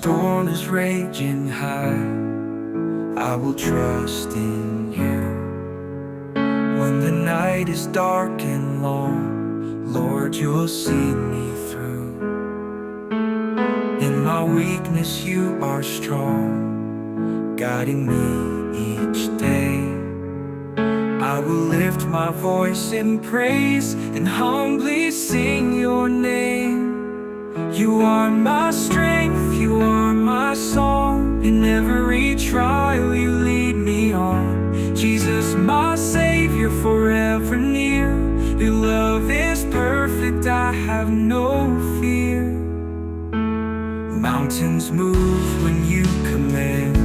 storm is raging high, I will trust in you. When the night is dark and long, Lord, you'll see me through. In my weakness you are strong, guiding me each day. I will lift my voice in praise and humbly sing your name. You are my strength, you are my song. In every trial you lead me on. Jesus, my Savior, forever near. Your love is perfect, I have no fear. Mountains move when you command,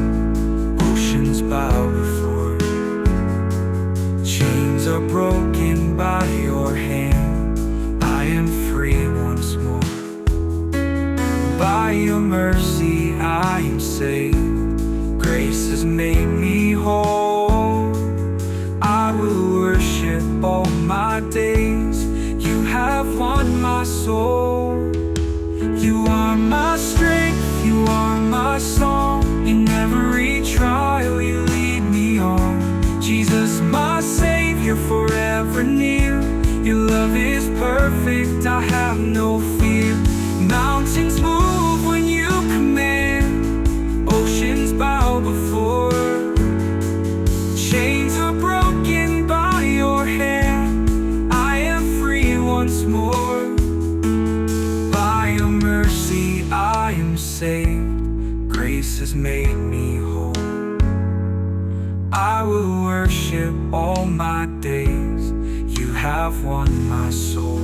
oceans bow before you. Chains are broken by your hand, I am free once more. By your mercy I am saved, grace has made me whole. I will worship all my days, you have won my soul. You are my strength, you are my song. In every trial you lead me on. Jesus, my Savior, forever near. Your love is perfect, I have no fear. Mountains move when you command, oceans bow before. Chains are broken by your hand, I am free once more. By your mercy I am saved, grace has made me whole. I will worship all my days, you have won my soul.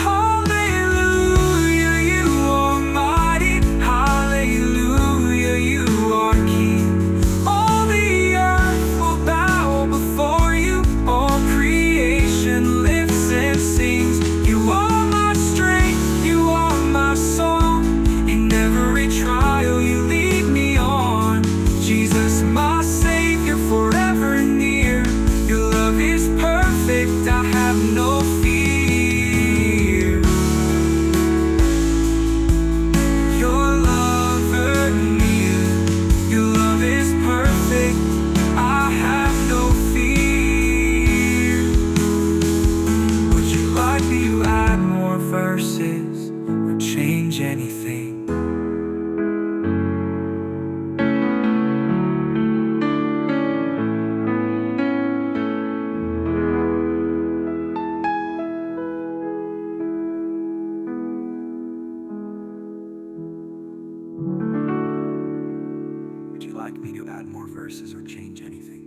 Hallelujah, you are mighty. Hallelujah, you are King. All the earth will bow before you, all creation lifts and sings. You are my strength, you are my song. In every trial you lead me on. Jesus, my Savior, forever near. Your love is perfect, I have no fear. Your love near, your love is perfect, I have no fear. Would you like me to add more verses or change anything? Would you like me to add more verses or change anything?